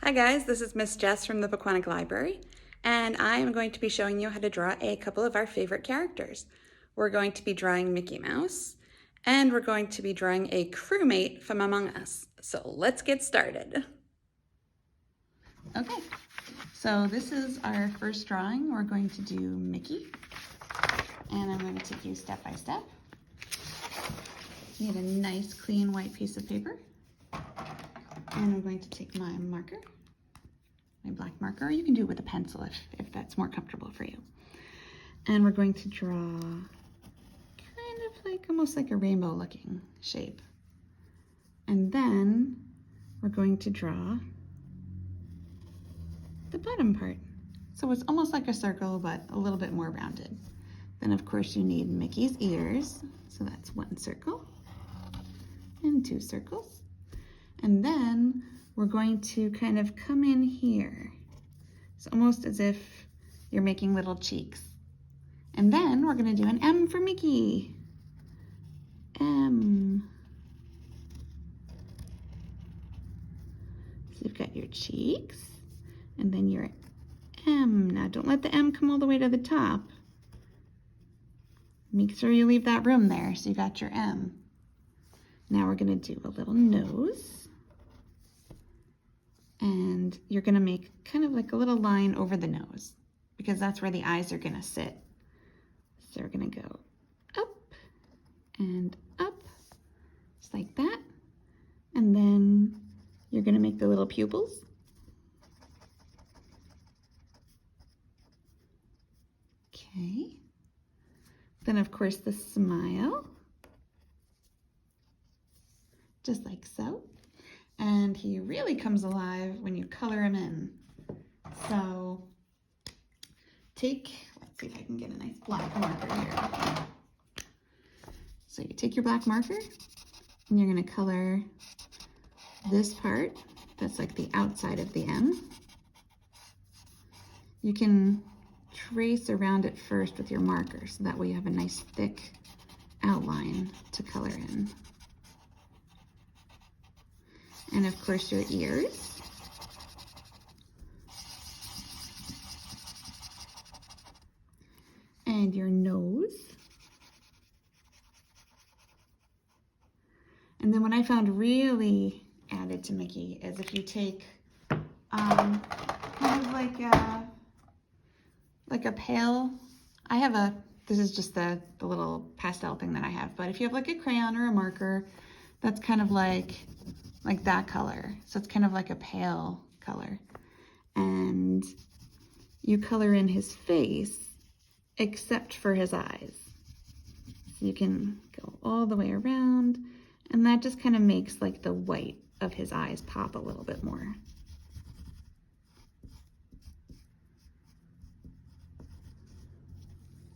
Hi guys, this is Miss Jess from the Pequannock Library, and I am going to be showing you how to draw a couple of our favorite characters. We're going to be drawing Mickey Mouse, and we're going to be drawing a crewmate from Among Us. So let's get started. Okay, so this is our first drawing. We're going to do Mickey, and I'm going to take you step by step. Need a nice clean white piece of paper. And I'm going to take my marker, my black marker, or you can do it with a pencil if that's more comfortable for you. And we're going to draw kind of like, almost like a rainbow looking shape. And then we're going to draw the bottom part. So it's almost like a circle, but a little bit more rounded. Then of course you need Mickey's ears. So that's one circle and two circles. And then we're going to kind of come in here. It's almost as if you're making little cheeks. And then we're going to do an M for Mickey. M. So you've got your cheeks and then your M. Now don't let the M come all the way to the top. Make sure you leave that room there so you got your M. Now we're going to do a little nose. And you're going to make kind of like a little line over the nose because that's where the eyes are going to sit. So we're going to go up and up, just like that. And then you're going to make the little pupils. Okay. Then of course the smile, just like so. And he really comes alive when you color him in. So let's see if I can get a nice black marker here. So you take your black marker and you're going to color this part. That's like the outside of the M. You can trace around it first with your marker, so that way you have a nice thick outline to color in. And of course your ears. And your nose. And then what I found really added to Mickey is if you take kind of like a pale, this is just the little pastel thing that I have, but if you have like a crayon or a marker, that's kind of like that color. So it's kind of like a pale color. And you color in his face except for his eyes. So you can go all the way around, and that just kind of makes like the white of his eyes pop a little bit more.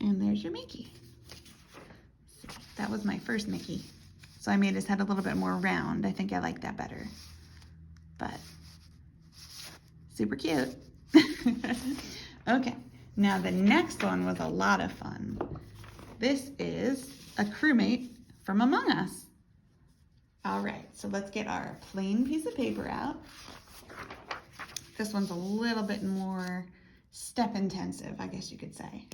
And there's your Mickey. That was my first Mickey. So I made his head a little bit more round. I think I like that better, but super cute. Okay, now the next one was a lot of fun. This is a crewmate from Among Us. All right, so let's get our plain piece of paper out. This one's a little bit more step intensive, I guess you could say,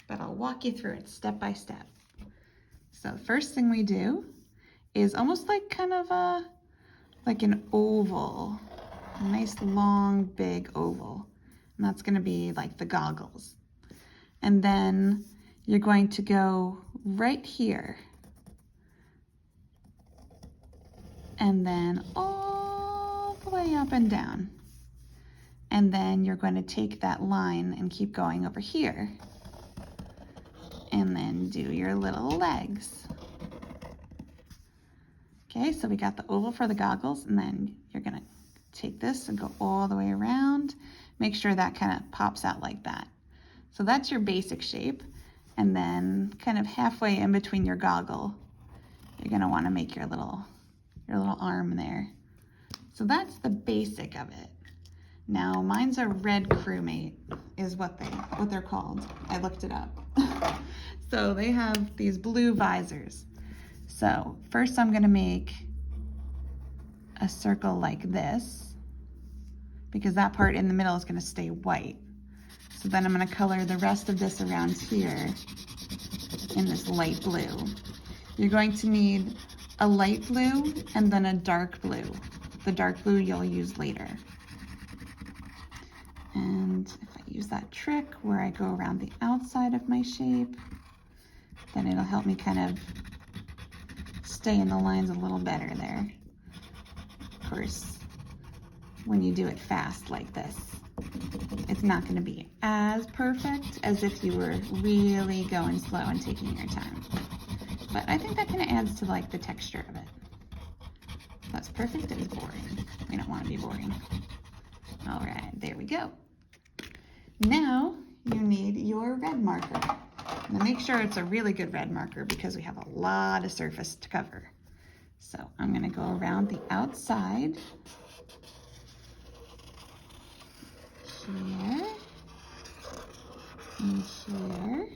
but I'll walk you through it step by step. So the first thing we do is almost like kind of like an oval, a nice long big oval, and that's going to be like the goggles. And then you're going to go right here and then all the way up and down, and then you're going to take that line and keep going over here and then do your little legs. Okay, so we got the oval for the goggles, and then you're gonna take this and go all the way around. Make sure that kind of pops out like that. So that's your basic shape. And then kind of halfway in between your goggle, you're gonna wanna make your little arm there. So that's the basic of it. Now mine's a red crewmate is what they're called. I looked it up. So they have these blue visors. So first I'm gonna make a circle like this, because that part in the middle is going to stay white. So then I'm going to color the rest of this around here in this light blue. You're going to need a light blue and then a dark blue. The dark blue you'll use later. And if I use that trick where I go around the outside of my shape, then it'll help me kind of stay in the lines a little better there. Of course, when you do it fast like this, it's not going to be as perfect as if you were really going slow and taking your time. But I think that kind of adds to like the texture of it. That's perfect and boring. We don't want to be boring. All right, there we go. Now you need your red marker. Now make sure it's a really good red marker because we have a lot of surface to cover. So I'm going to go around the outside here and here,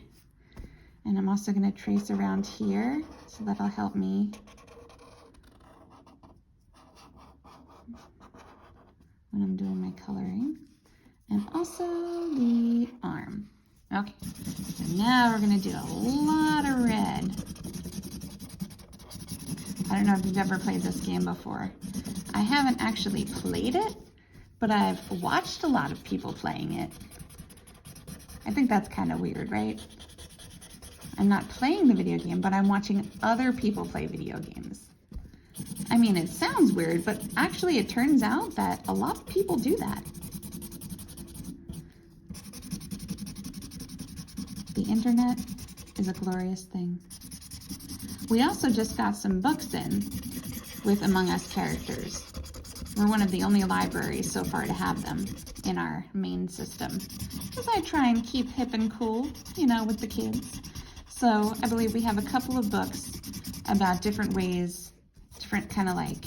and I'm also going to trace around here, so that'll help me when I'm doing my coloring, and also the arm. Okay, so now we're going to do a lot of red. I don't know if you've ever played this game before. I haven't actually played it, but I've watched a lot of people playing it. I think that's kind of weird, right? I'm not playing the video game, but I'm watching other people play video games. I mean, it sounds weird, but actually it turns out that a lot of people do that. The internet is a glorious thing. We also just got some books in with Among Us characters. We're one of the only libraries so far to have them in our main system, because I try and keep hip and cool, you know, with the kids. So I believe we have a couple of books about different ways, different kind of like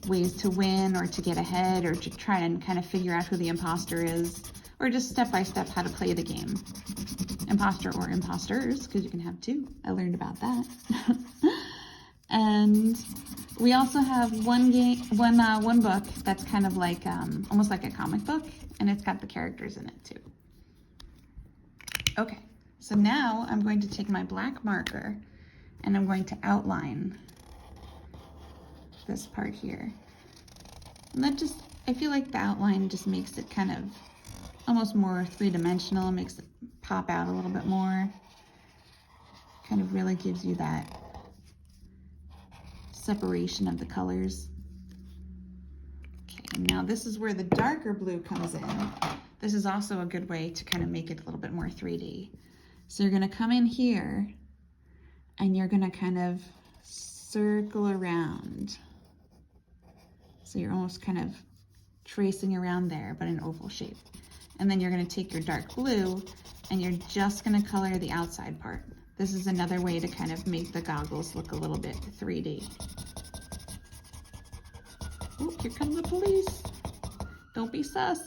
ways to win or to get ahead or to try and kind of figure out who the imposter is, or just step by step how to play the game. Imposter or imposters, because you can have two. I learned about that. And we also have one book that's kind of like almost like a comic book, and it's got the characters in it too. Okay, so now I'm going to take my black marker and I'm going to outline this part here. And that just, I feel like the outline just makes it kind of almost more three-dimensional, makes it pop out a little bit more. Kind of really gives you that separation of the colors. Okay, now this is where the darker blue comes in. This is also a good way to kind of make it a little bit more 3D. So you're gonna come in here and you're gonna kind of circle around. So you're almost kind of tracing around there, but in oval shape. And then you're gonna take your dark blue and you're just gonna color the outside part. This is another way to kind of make the goggles look a little bit 3D. Oh, here come the police. Don't be sus.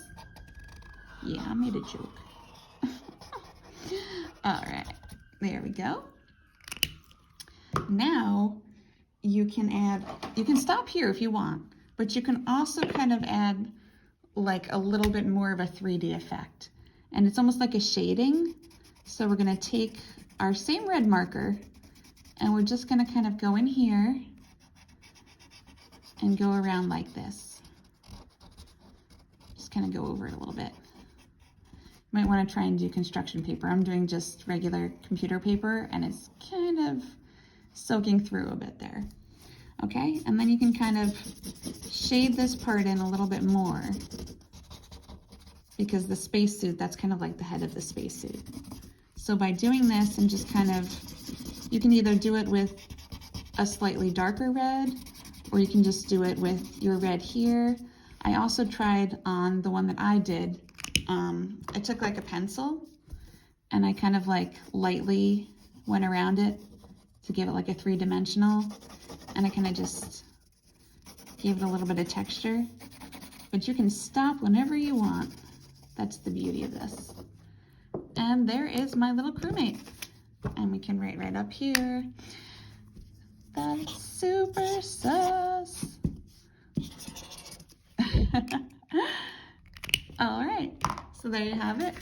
Yeah, I made a joke. All right, there we go. Now you can stop here if you want, but you can also kind of add like a little bit more of a 3D effect. And it's almost like a shading. So we're gonna take our same red marker and we're just gonna kind of go in here and go around like this. Just kind of go over it a little bit. You might wanna try and do construction paper. I'm doing just regular computer paper and it's kind of soaking through a bit there. Okay, and then you can kind of shade this part in a little bit more because the spacesuit, that's kind of like the head of the spacesuit. So by doing this and just kind of, you can either do it with a slightly darker red, or you can just do it with your red here. I also tried on the one that I did, I took like a pencil and I kind of like lightly went around it to give it like a three-dimensional, and I kind of just gave it a little bit of texture, but you can stop whenever you want. That's the beauty of this. And there is my little crewmate. And we can write right up here, that's super sus. So there you have it.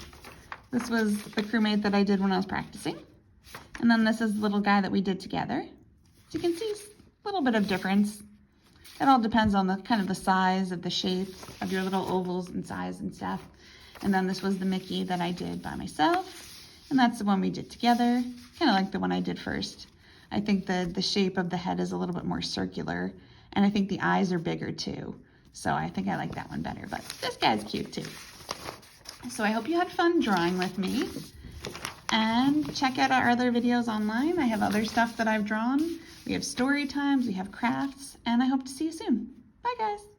This was the Crewmate that I did when I was practicing. And then this is the little guy that we did together. So you can see a little bit of difference. It all depends on the kind of the size of the shape of your little ovals and size and stuff. And then this was the Mickey that I did by myself. And that's the one we did together. Kind of like the one I did first. I think the shape of the head is a little bit more circular. And I think the eyes are bigger too. So I think I like that one better. But this guy's cute too. So I hope you had fun drawing with me. And check out our other videos online. I have other stuff that I've drawn. We have story times, we have crafts, and I hope to see you soon. Bye guys.